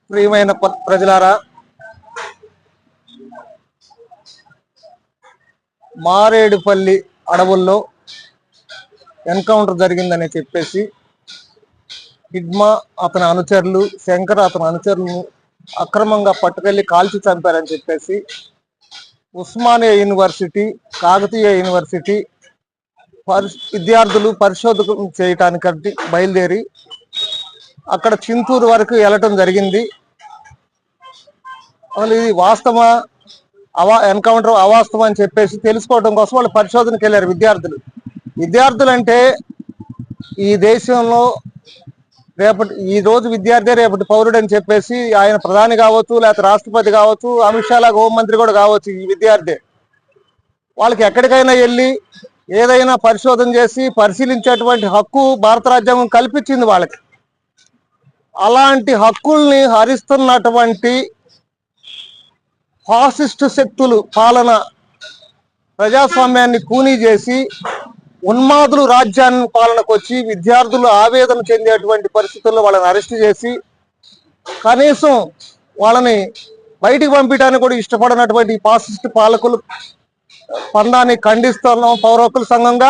ప్రియమైన ప్రజలారా, మారేడుపల్లి అడవుల్లో ఎన్కౌంటర్ జరిగిందని చెప్పేసి హిడ్మా అతని అనుచరులు, శంకర్ అతని అనుచరులను అక్రమంగా పట్టుకెళ్లి కాల్చి చంపారని చెప్పేసి ఉస్మానియా యూనివర్సిటీ, కాకతీయ యూనివర్సిటీ విద్యార్థులు పరిశోధన చేయటానికి బయలుదేరి అక్కడ చింతూరు వరకు వెళ్ళటం జరిగింది. అసలు ఇది వాస్తవా ఎన్కౌంటర్ అవాస్తవం అని చెప్పేసి తెలుసుకోవడం కోసం వాళ్ళు పరిశోధనకి వెళ్ళారు. విద్యార్థులు అంటే ఈ దేశంలో ఈ రోజు విద్యార్థి రేపటి పౌరుడు అని చెప్పేసి ఆయన ప్రధాని కావచ్చు, లేకపోతే రాష్ట్రపతి కావచ్చు, అమిత్ షా లాగా హోంమంత్రి కూడా కావచ్చు. ఈ విద్యార్థి వాళ్ళకి ఎక్కడికైనా వెళ్ళి ఏదైనా పరిశోధన చేసి పరిశీలించేటువంటి హక్కు భారత రాజ్యాంగం కల్పించింది వాళ్ళకి. అలాంటి హక్కుల్ని హరిస్తున్నటువంటి ఫాసిస్టు శక్తులు పాలన ప్రజాస్వామ్యాన్ని కూనీ చేసి ఉన్మాదులు రాజ్యాన్ని పాలనకు వచ్చి విద్యార్థులు ఆవేదన చెందేటువంటి పరిస్థితుల్లో వాళ్ళని అరెస్ట్ చేసి కనీసం వాళ్ళని బయటికి పంపించడానికి కూడా ఇష్టపడినటువంటి ఫాసిస్టు పాలకులు పందాన్ని ఖండిస్తున్నాం. పౌర హక్కుల సంఘంగా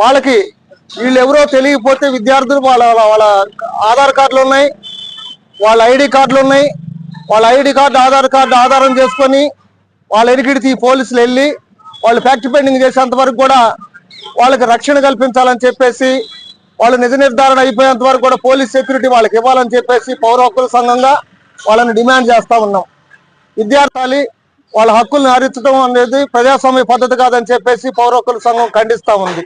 వాళ్ళకి వీళ్ళెవరో తెలియకపోతే విద్యార్థులు వాళ్ళ ఆధార్ కార్డులు ఉన్నాయి, వాళ్ళ ఐడి కార్డులు ఉన్నాయి. వాళ్ళ ఐడి కార్డు, ఆధార్ కార్డు ఆధారం చేసుకొని వాళ్ళ ఎనికిడికి పోలీసులు వెళ్ళి వాళ్ళు ఫ్యాక్ట్ ఫైండింగ్ చేసేంత వరకు కూడా వాళ్ళకి రక్షణ కల్పించాలని చెప్పేసి, వాళ్ళు నిజ నిర్ధారణ అయిపోయేంత వరకు కూడా పోలీస్ సెక్యూరిటీ వాళ్ళకి ఇవ్వాలని చెప్పేసి పౌర హక్కుల సంఘంగా వాళ్ళని డిమాండ్ చేస్తా ఉన్నాం. విద్యార్థులు వాళ్ళ హక్కుల్ని హరించడం అనేది ప్రజాస్వామ్య పద్ధతి కాదని చెప్పేసి పౌర హక్కుల సంఘం ఖండిస్తా ఉంది.